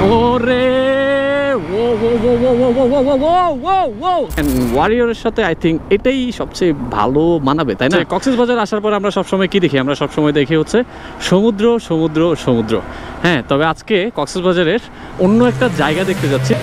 ওরে ওয়ারিয়রের সাথে I think এটাই সবচেয়ে ভালো মানাবে, তাই না? কক্সবাজার আসার পর আমরা সবসময় কি দেখি? আমরা সবসময় দেখি হচ্ছে সমুদ্র সমুদ্র সমুদ্র। হ্যাঁ, তবে আজকে কক্সবাজারের অন্য একটা জায়গা দেখতে যাচ্ছি।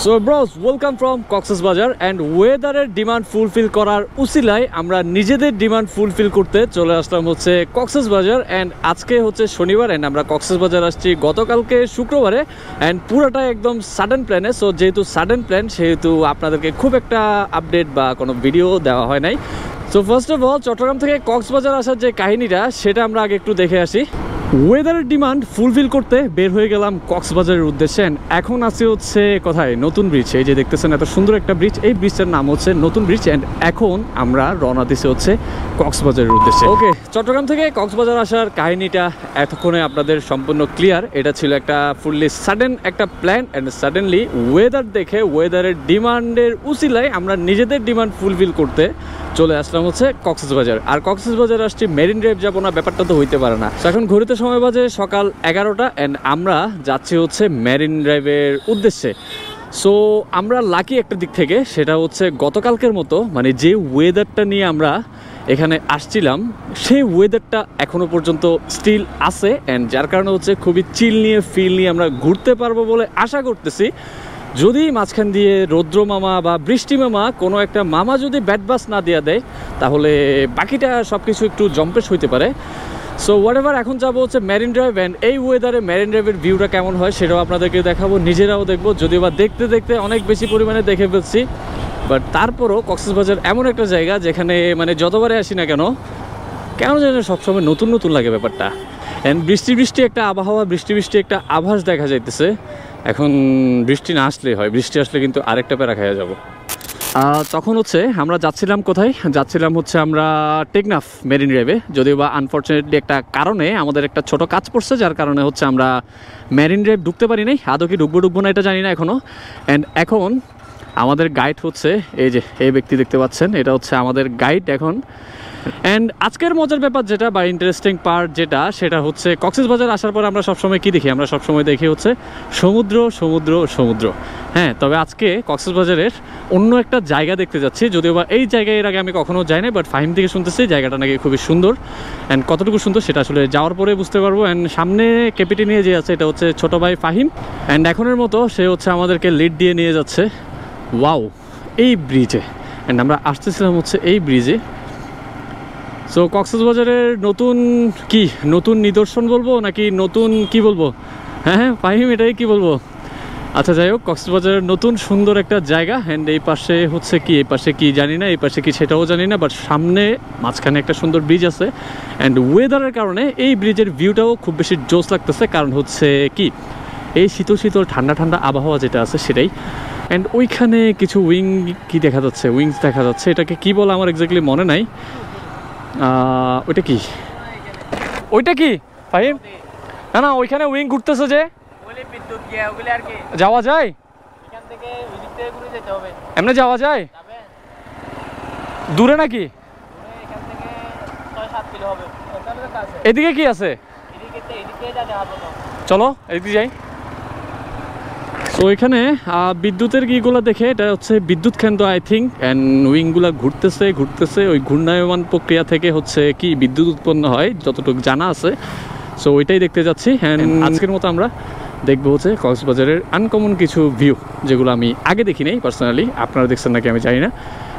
So bros, welcome from Cox's Bazar and ওয়েদারের ডিমান্ড ফুলফিল করার উসিলায় আমরা নিজেদের ডিমান্ড ফুলফিল করতে চলে আসলাম হচ্ছে কক্সবাজার। and আজকে হচ্ছে শনিবার and আমরা কক্সবাজার আসছি গতকালকে শুক্রবারে and পুরোটা একদম সাডেন প্ল্যানে। সো যেহেতু সাডেন প্ল্যান সেহেতু আপনাদেরকে খুব একটা আপডেট বা কোনো ভিডিও দেওয়া হয় নাই। So first of all Chittagong থেকে কক্সবাজার আসার যে কাহিনীটা সেটা আমরা আগে একটু দেখে আসি। ওয়েদারের ডিমান্ড ফুলফিল করতে বের হয়ে গেলাম কক্সবাজারের উদ্দেশ্যে। এখন আছে হচ্ছে কোথায়? নতুন ব্রিজ। এই যে দেখতেছেন এত সুন্দর একটা ব্রিজ, এই ব্রিজটার নাম হচ্ছে নতুন ব্রিজ। অ্যান্ড এখন আমরা রওনা দিছি হচ্ছে কক্সবাজারের উদ্দেশ্যে। ওকে, চট্টগ্রাম থেকে কক্সবাজার আসার কাহিনীটা এতক্ষণে আপনাদের সম্পূর্ণ ক্লিয়ার। এটা ছিল একটা ফুললি সাডেন একটা প্ল্যান অ্যান্ড সাডেনলি ওয়েদার দেখে ওয়েদারের ডিমান্ডের উসিলায় আমরা নিজেদের ডিমান্ড ফুলফিল করতে চলে আসলাম হচ্ছে কক্সবাজার। আর কক্সবাজার আসছি মেরিন ড্রাইভ যাবো না, ব্যাপারটা তো হইতে পারে না। এখন ঘুরতে সময় বাজে সকাল 11টা অ্যান্ড আমরা যাচ্ছি হচ্ছে মেরিন ড্রাইভের উদ্দেশ্যে। সো আমরা লাকি একটা দিক থেকে, সেটা হচ্ছে গতকালকের মতো মানে যে ওয়েদারটা নিয়ে আমরা এখানে আসছিলাম সেই ওয়েদারটা এখনও পর্যন্ত স্টিল আছে অ্যান্ড যার কারণে হচ্ছে খুবই চিল নিয়ে ফিল নিয়ে আমরা ঘুরতে পারবো বলে আশা করতেছি। যদি মাঝখান দিয়ে রৌদ্র মামা বা বৃষ্টি মামা কোনো একটা মামা যদি ব্যাডবাস না দেওয়া দেয় তাহলে বাকিটা সব কিছু একটু জম্পেশ হইতে পারে। সো হোয়াট এভার, এখন যাবো হচ্ছে মেরিন ড্রাইভ অ্যান্ড এই ওয়েদারে মেরিন ড্রাইভের ভিউটা কেমন হয় সেটাও আপনাদেরকে দেখাবো, নিজেরাও দেখবো। যদিও বা দেখতে দেখতে অনেক বেশি পরিমাণে দেখে ফেলছি, বাট তারপরও কক্সবাজার এমন একটা জায়গা যেখানে মানে যতবারে আসি না কেন যেন সবসময় নতুন নতুন লাগে ব্যাপারটা। অ্যান্ড বৃষ্টি একটা আবহাওয়া, বৃষ্টি একটা আভাস দেখা যাইতেছে। এখন বৃষ্টি না আসলেই হয়, বৃষ্টি আসলে কিন্তু আরেকটা প্যারা খাইয়া যাবো। তখন হচ্ছে আমরা যাচ্ছিলাম কোথায়? যাচ্ছিলাম হচ্ছে আমরা টেকনাফ মেরিন ড্রাইভে। যদিও বা আনফর্চুনেটলি একটা কারণে আমাদের একটা ছোট কাজ পড়ছে, যার কারণে হচ্ছে আমরা মেরিন ড্রাইভ ঢুকতে পারি নাই। আদৌ কি ঢুকবো না এটা জানি না এখনও। অ্যান্ড এখন আমাদের গাইড হচ্ছে এই যে এই ব্যক্তি দেখতে পাচ্ছেন, এটা হচ্ছে আমাদের গাইড এখন। অ্যান্ড আজকের মজার ব্যাপার যেটা বা ইন্টারেস্টিং পার্ট যেটা, সেটা হচ্ছে কক্সবাজার আসার পর আমরা সবসময় কি দেখি? আমরা সবসময় দেখি হচ্ছে সমুদ্র সমুদ্র সমুদ্র। হ্যাঁ, তবে আজকে কক্সবাজারের অন্য একটা জায়গা দেখতে যাচ্ছি। যদিও বা এই জায়গায় এর আগে আমি কখনো যাই না, বাট ফাহিম থেকে শুনতেছি জায়গাটা নাকি খুবই সুন্দর। অ্যান্ড কতটুকু সুন্দর সেটা আসলে যাওয়ার পরে বুঝতে পারবো। অ্যান্ড সামনে কেপিটি নিয়ে যে আছে এটা হচ্ছে ছোটো ভাই ফাহিম। অ্যান্ড এখনের মতো সে হচ্ছে আমাদেরকে লিড দিয়ে নিয়ে যাচ্ছে ওয়াও এই ব্রিজে। অ্যান্ড আমরা আসতেছিলাম হচ্ছে এই ব্রিজে। সো কক্সবাজারের নতুন নিদর্শন বলবো নাকি নতুন কি বলবো? হ্যাঁ ফাহিম, এটাই কি বলবো? আচ্ছা যাই হোক, কক্সবাজারের নতুন সুন্দর একটা জায়গা। অ্যান্ড এই পাশে হচ্ছে কি, এই পাশে কি জানি না, এই পাশে কি সেটাও জানি না, বাট সামনে মাঝখানে একটা সুন্দর ব্রিজ আছে। অ্যান্ড ওয়েদারের কারণে এই ব্রিজের ভিউটাও খুব বেশি জোস লাগতেছে, কারণ হচ্ছে কি এই শীতল শীতল ঠান্ডা ঠান্ডা আবহাওয়া যেটা আছে সেটাই। অ্যান্ড ওইখানে কিছু কি দেখা যাচ্ছে, উইংস দেখা যাচ্ছে। এটাকে কি বলে আমার এক্স্যাক্টলি মনে নাই। ওইটা কি ফাহিম? না ওইখানে উইং ঘুরতেছে যে যাওয়া যায়, এমনি যাওয়া যায় দূরে নাকি? এদিকে কি আছে? চলো এদিকে যাই। তো এখানে বিদ্যুতের কিগুলো দেখে এটা হচ্ছে বিদ্যুৎ কেন্দ্র আই থিঙ্ক। অ্যান্ড উইংগুলো ঘুরতেছে ওই ঘূর্ণায়মান প্রক্রিয়া থেকে হচ্ছে কি বিদ্যুৎ উৎপন্ন হয় যতটুকু জানা আছে। সো ওইটাই দেখতে যাচ্ছি। অ্যান্ড আজকের মতো আমরা দেখবো হচ্ছে কক্সবাজারের আনকমন কিছু ভিউ, যেগুলো আমি আগে দেখি নাই পার্সোনালি। আপনারা দেখছেন নাকি আমি জানি না।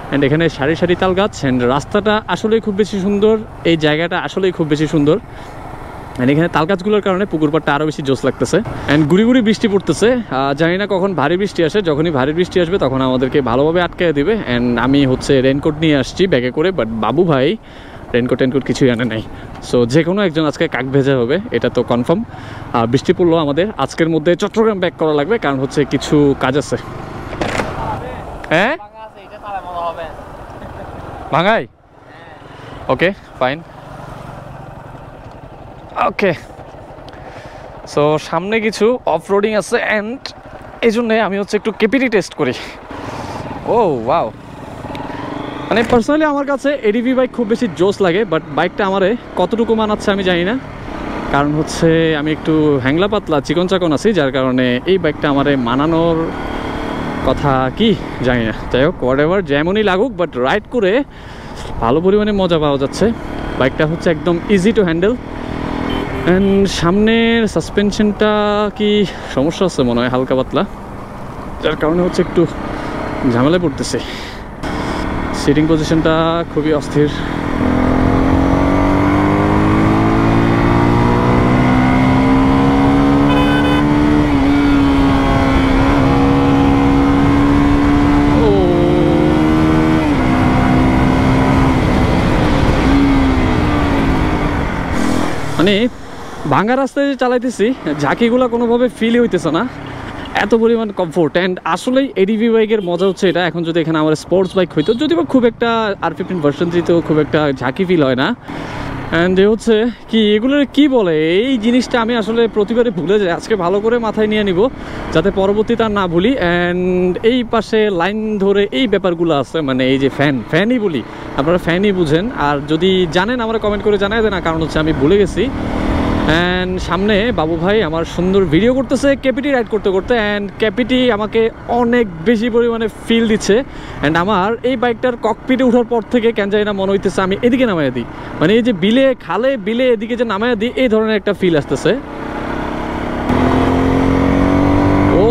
অ্যান্ড এখানে সারি সারি তাল গাছ। অ্যান্ড রাস্তাটা আসলেই খুব বেশি সুন্দর, এই জায়গাটা আসলেই খুব বেশি সুন্দর। অ্যান্ড এখানে তাল গাছগুলোর কারণে পুকুর পাড়টা আরও বেশি জোস লাগতেছে। অ্যান্ড গুড়ি বৃষ্টি পড়তেছে, জানি না কখন ভারী বৃষ্টি আসে। যখনই ভারী বৃষ্টি আসবে তখন আমাদেরকে ভালোভাবে আটকে দিবে। অ্যান্ড আমি হচ্ছে রেনকোট নিয়ে আসছি ব্যাগে করে, বাট বাবু ভাই রেনকোট কিছুই আনে নাই। সো যে কোনো একজন আজকে কাক ভেজা হবে, এটা তো কনফার্ম। বৃষ্টি পড়লেও আমাদের আজকের মধ্যে চট্টগ্রাম ব্যাক করা লাগবে, কারণ হচ্ছে কিছু কাজ আছে। হ্যাঁ ভাঙাই, ওকে ফাইন। ওকে, সো সামনে কিছু অফ রোডিং আছে অ্যান্ড এই জন্যে আমি হচ্ছে একটু কেপিটি টেস্ট করি। ও ওয়াও, মানে পার্সোনালি আমার কাছে এডিভি বাইক খুব বেশি জোস লাগে, বাট বাইকটা আমারে কতটুকু মানাচ্ছে আমি জানি না। কারণ হচ্ছে আমি একটু হ্যাংলা পাতলা চিকন চাকন আছি, যার কারণে এই বাইকটা আমারে মানানোর কথা কি জানি না। যাই হোক, হোয়াটএভার, যেমনই লাগুক, বাট রাইড করে ভালো পরিমাণে মজা পাওয়া যাচ্ছে। বাইকটা হচ্ছে একদম ইজি টু হ্যান্ডেল। অ্যান্ড সামনের সাসপেনশনটা কি সমস্যা আছে মনে হয় হালকা পাতলা, যার কারণে হচ্ছে একটু ঝামেলায় পড়তেছে। সিটিং পজিশনটা খুবই অস্থির। মানে ভাঙা রাস্তায় যে চালাইতেছি, ঝাঁকিগুলো কোনোভাবে ফিলই হইতেছে না, এত পরিমাণ কমফোর্ট। অ্যান্ড আসলেই এডিভি বাইকের মজা হচ্ছে এটা। এখন যদি এখানে আমার স্পোর্টস বাইক হইতো, যদি বা খুব একটা R15 ভার্সন দিতেও খুব একটা ঝাঁকি ফিল হয় না। অ্যান্ড হচ্ছে কি এগুলোর কি বলে, এই জিনিসটা আমি আসলে প্রতিবারই ভুলে যাই। আজকে ভালো করে মাথায় নিয়ে নিব যাতে পরবর্তীতে আর না ভুলি। অ্যান্ড এই পাশে লাইন ধরে এই ব্যাপারগুলো আছে, মানে এই যে ফ্যানই বলি, আপনারা ফ্যানই বুঝেন। আর যদি জানেন আমরা কমেন্ট করে জানাই দেন, কারণ হচ্ছে আমি ভুলে গেছি। অ্যান্ড সামনে বাবু ভাই আমার সুন্দর ভিডিও করতেছে কেপিটি রাইড করতে করতে। অ্যান্ড কেপিটি আমাকে অনেক বেশি পরিমাণে ফিল দিচ্ছে। অ্যান্ড আমার এই বাইকটার ককপিটে ওঠার পর থেকে কেন জানি না মনে হইতেছে আমি এদিকে নামাইয়া দিই, মানে এই যে বিলে খালে বিলে এদিকে যে নামাইয়া দিই, এই ধরনের একটা ফিল আসতেছে। ও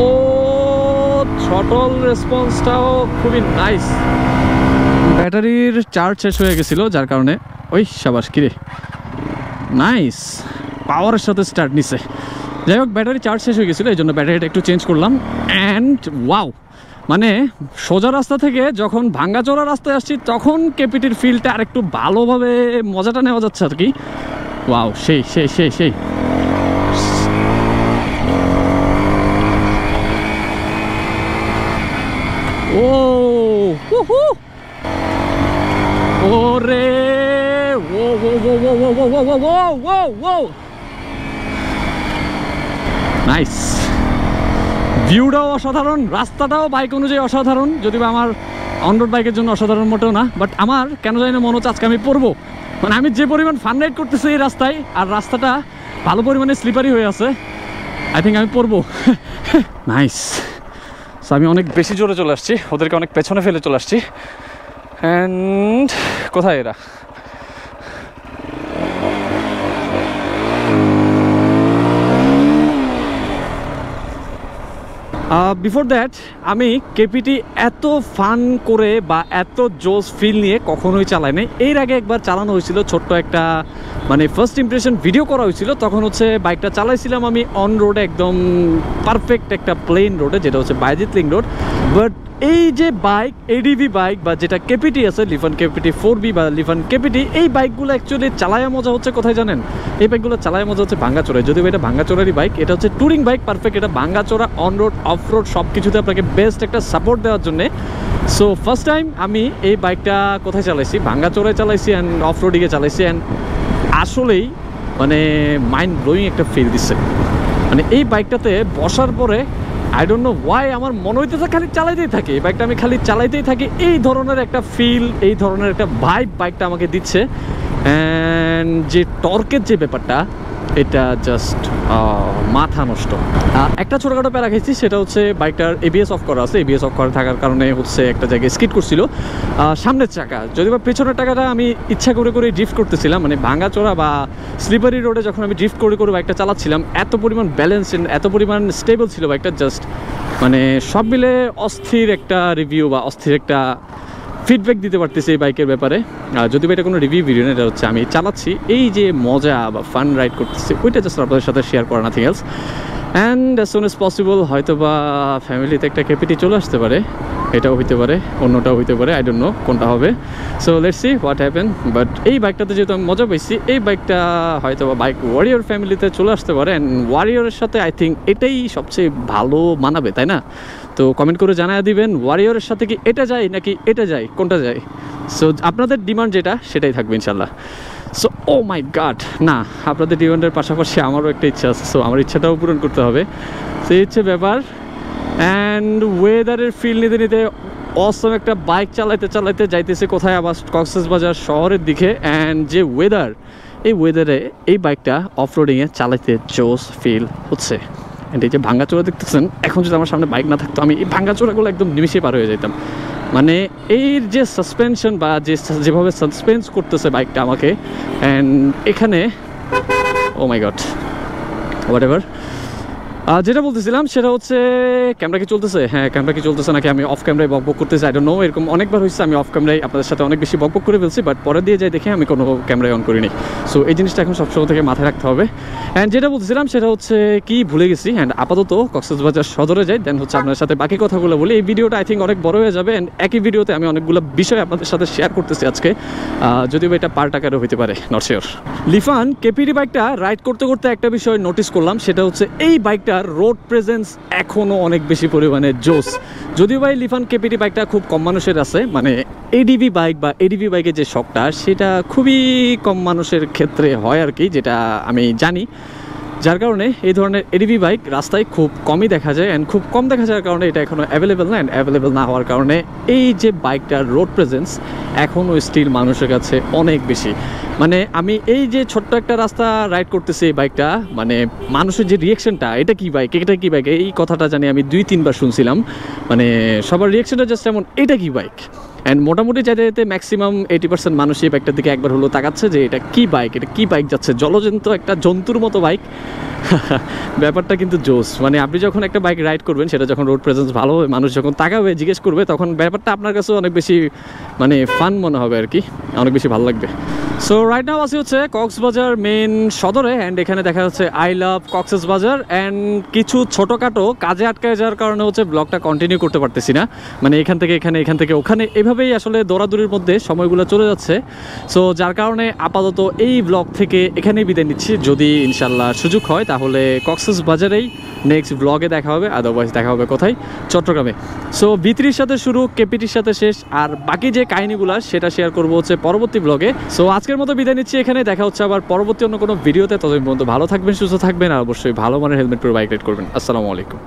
থ্রটল রেসপন্সটাও খুবই নাইস। ব্যাটারির চার্জ শেষ হয়ে গেছিল, যার কারণে ওই সাবাস কিরে নাইস পাওয়ারের সাথে স্টার্ট নিছে। যাই হোক, ব্যাটারি চার্জ শেষ হয়ে গেছিলো, এই জন্য ব্যাটারিটা একটু চেঞ্জ করলাম। অ্যান্ড ওয়াও, মানে সোজা রাস্তা থেকে যখন ভাঙ্গাচোরা রাস্তায় আসছি, তখন কেপিটির ফিলটা আর একটু ভালোভাবে মজাটা নেওয়া যাচ্ছে আর কি। ওয়াও, সেই সেই সেই সেই ও ওরে ও ও ও ও ও ও ও ও নাইস। ভিউটাও অসাধারণ, রাস্তাটাও বাইক অনুযায়ী অসাধারণ, যদি বা আমার অনরোড বাইকের জন্য অসাধারণ মোটেও না। বাট আমার কেন জানি না মনে হচ্ছে আজকে আমি পড়বো, মানে আমি যে পরিমাণ ফান রাইড করতেছি এই রাস্তায়, আর রাস্তাটা ভালো পরিমাণে স্লিপারি হয়ে আছে, আই থিঙ্ক আমি পড়বো। নাইস। সো আমি অনেক বেশি জোরে চলে আসছি, ওদেরকে অনেক পেছনে ফেলে চলে আসছি। অ্যান্ড কোথায় এরা? বিফোর দ্যাট আমি কেপিটি এত ফান করে বা এত জোস ফিল নিয়ে কখনোই চালাই নাই। এর আগে একবার চালানো হয়েছিল, ছোট্ট একটা মানে ফার্স্ট ইমপ্রেশন ভিডিও করা হয়েছিল। তখন হচ্ছে বাইকটা চালাইছিলাম আমি অন রোডে, একদম পারফেক্ট একটা প্লেন রোডে, যেটা হচ্ছে বাইজিৎ লিংক রোড। বাট এই যে বাইক এডিভি বাইক বা যেটা কেপিটি আছে, লিফান কেপিটি 4B বা লিফান কেপিটি, এই বাইকগুলো অ্যাকচুয়ালি চালায়া মজা হচ্ছে কোথায় জানেন? এই বাইকগুলো চালায়া মজা হচ্ছে ভাঙ্গাচোরায়। যদিও এটা ভাঙ্গাচোরারই বাইক, এটা হচ্ছে ট্যুরিং বাইক, পারফেক্ট। এটা ভাঙ্গাচোরা অন রোড অফ রোড সব কিছুতে আপনাকে বেস্ট একটা সাপোর্ট দেওয়ার জন্যে। সো ফার্স্ট টাইম আমি এই বাইকটা কোথায় চালাইছি? ভাঙ্গাচোরায় চালাইছি অ্যান্ড অফ রোডিংয়ে চালাইছি। অ্যান্ড আসলেই মানে মাইন্ড ব্লোয়িং একটা ফিল দিচ্ছে। মানে এই বাইকটাতে বসার পরে আই ডোন্ট নো ওয়াই আমার মনে হইতেছে খালি চালাইতেই থাকি, এই বাইকটা আমি খালি চালাইতেই থাকি। এই ধরনের একটা ফিল, এই ধরনের একটা ভাইব বাইকটা আমাকে দিচ্ছে। অ্যান্ড যে টর্কের যে ব্যাপারটা, এটা জাস্ট মাথা নষ্ট। একটা ছোটোখাটো প্যারা খেয়েছি, সেটা হচ্ছে বাইকটার ABS অফ করা আছে। ABS অফ করা থাকার কারণে হচ্ছে একটা জায়গায় স্কিড করছিল সামনের চাকা। যদি বা পেছনের টাকাটা আমি ইচ্ছা করে করে ড্রিফট করতেছিলাম, মানে ভাঙাচোরা বা স্লিপারি রোডে যখন আমি ড্রিফট করে করে বাইকটা চালাচ্ছিলাম, এত পরিমাণ ব্যালেন্স, এত পরিমাণ স্টেবল ছিল বাইকটা, জাস্ট মানে সব মিলে অস্থির একটা রিভিউ বা অস্থির একটা ফিডব্যাক দিতে পারতেছি এই বাইকের ব্যাপারে। যদি এটা কোনো রিভিউ ভিডিও না, এটা হচ্ছে আমি চালাচ্ছি, এই যে মজা বা ফান রাইড করতেছি, ওইটা জাস্ট আপনাদের সাথে শেয়ার করা, nothing else. And as soon as possible হয়তো বা ফ্যামিলিতে একটা কেপিটি চলে আসতে পারে, এটাও হইতে পারে, অন্যটাও হইতে পারে, আই ডোন্ট নো কোনটা হবে। So let's see what happen. But এই বাইকটাতে যেহেতু আমি মজা পাইছি, এই বাইকটা হয়তো বা বাইক ওয়ারিয়র ফ্যামিলিতে চলে আসতে পারে। অ্যান্ড ওয়ারিয়রের সাথে আই থিঙ্ক এটাই সবচেয়ে ভালো মানাবে, তাই না? তো কমেন্ট করে জানায় দিবেন ওয়ারিয়রের সাথে কি এটা যায় নাকি এটা যায়, কোনটা যায়। সো আপনাদের ডিমান্ড যেটা সেটাই থাকবে ইনশাল্লাহ। সো ও মাই গড, না আপনাদের ডিমান্ডের পাশাপাশি আমারও একটা ইচ্ছা আছে, সো আমার ইচ্ছাটাও পূরণ করতে হবে, সেই হচ্ছে ব্যাপার। অ্যান্ড ওয়েদারের ফিল নিতে নিতে অসম একটা বাইক চালাইতে চালাইতে যাইতেছে কোথায়, আবার কক্সবাজার শহরের দিকে। অ্যান্ড যে ওয়েদার, এই ওয়েদারে এই বাইকটা অফরোডিংয়ে চালাইতে জোস ফিল হচ্ছে। অ্যান্ড এই যে ভাঙ্গাচোরা দেখতেছেন, এখন যদি আমার সামনে বাইক না থাকতো আমি এই ভাঙ্গাচোরাগুলো একদম নিমিশে পার হয়ে যেতাম। মানে এর যে সাসপেনশন বা যেভাবে সাসপেন্স করতেছে বাইকটা আমাকে, অ্যান্ড এখানে ও মাই গড হোয়াট এভার, যেটা বলতেছিলাম সেটা হচ্ছে ক্যামেরা কি চলতেছে, হ্যাঁ ক্যামেরা কি চলতেছে নাকি আমি অফ ক্যামেরায় বকবক করতেছি, আই ডোন্ট নো। এরকম অনেকবার হয়েছে আমি অফ ক্যামেরায় আপনাদের সাথে অনেক বেশি বকবক করে ফেলছি, বাট পরে দিয়ে যাই দেখে আমি কোনো ক্যামেরায় অন করিনি। সো এই জিনিসটা এখন সবসময় থেকে মাথায় রাখতে হবে। অ্যান্ড যেটা বলতেছিলাম সেটা হচ্ছে কি ভুলে গেছি। অ্যান্ড আপাতত কক্সবাজার সদরে যাই, দেন হচ্ছে আপনার সাথে বাকি কথাগুলো বলি। এই ভিডিওটা আই থিঙ্ক অনেক বড় হয়ে যাবে, অ্যান্ড একই ভিডিওতে আমি অনেকগুলো বিষয় আপনাদের সাথে শেয়ার করতেছি আজকে, যদিও এটা পার্ট আকারে হতে পারে, নট শিওর। লিফান কেপিটি বাইকটা রাইড করতে করতে একটা বিষয় নোটিস করলাম, সেটা হচ্ছে এই বাইকটার রোড প্রেজেন্স এখনও অনেক বেশি পরিমাণে জোস। যদিও ভাই লিফান কেপিটি বাইকটা খুব কম মানুষের আছে, মানে এডিভি বাইক বা এডিভি বাইকের যে শখটা সেটা খুবই কম মানুষের ক্ষেত্রে হয় আর কি, যেটা আমি জানি। যার কারণে এই ধরনের এডিভি বাইক রাস্তায় খুব কমই দেখা যায়, অ্যান্ড খুব কম দেখা যাওয়ার কারণে এটা এখনও অ্যাভেলেবেল না। অ্যান্ড অ্যাভেলেবেল না হওয়ার কারণে এই যে বাইকটার রোড প্রেজেন্স এখনও স্টিল মানুষের কাছে অনেক বেশি। মানে আমি এই যে ছোট্ট একটা রাস্তা রাইড করতেছি এই বাইকটা, মানে মানুষের যে রিয়েকশনটা, এটা কি বাইক, এটা কি বাইক, এই কথাটা জানি আমি 2-3 বার শুনছিলাম। মানে সবার রিয়েকশনটা জাস্ট এমন, এটা কি বাইক। অ্যান্ড মোটামুটি যাতে ম্যাক্সিমাম 80% মানুষ এই বাইকটার দিকে একবার হলো তাকাচ্ছে যে এটা কি বাইক, এটা কি বাইক যাচ্ছে, জলজন্ত একটা জন্তুর মতো বাইক। ব্যাপারটা কিন্তু জোস। মানে আপনি যখন একটা বাইক রাইড করবেন, সেটা যখন রোড প্রেজেন্স ভালো হবে, মানুষ যখন তাকাবে জিজ্ঞেস করবে, তখন ব্যাপারটা আপনার কাছে অনেক বেশি মানে ফান মনে হবে আর কি, অনেক বেশি ভালো লাগবে। সো রাইট নাও আসি হচ্ছে কক্সবাজার মেন সদরে, অ্যান্ড এখানে দেখা যাচ্ছে আই লাভ কক্সবাজার। অ্যান্ড কিছু ছোটোখাটো কাজে আটকায় যাওয়ার কারণে হচ্ছে ব্লগটা কন্টিনিউ করতে পারতেছি না, মানে এখান থেকে এখানে, এখান থেকে ওখানে, এভাবেই আসলে দৌড়াদৌড়ির মধ্যে সময়গুলো চলে যাচ্ছে। সো যার কারণে আপাতত এই ব্লগ থেকে এখানেই বিদায় নিচ্ছি। যদি ইনশাল্লাহ সুযোগ হয় তাহলে কক্সবাজারেই নেক্সট ব্লগে দেখা হবে, আদারওয়াইজ দেখা হবে কোথায়, চট্টগ্রামে। সো ভিত্রির সাথে শুরু, কেপিটির সাথে শেষ, আর বাকি যে কাহিনীগুলো সেটা শেয়ার করবো হচ্ছে পরবর্তী ব্লগে। সো আজকের মতো বিদায় নিচ্ছি এখানে, দেখা হচ্ছে আবার পরবর্তী অন্য কোনো ভিডিওতে। ততদিন পর্যন্ত ভালো থাকবেন, সুস্থ থাকবেন, আর অবশ্যই ভালো মানের হেলমেট পরে বাইক রাইড করবেন। আসসালামু আলাইকুম।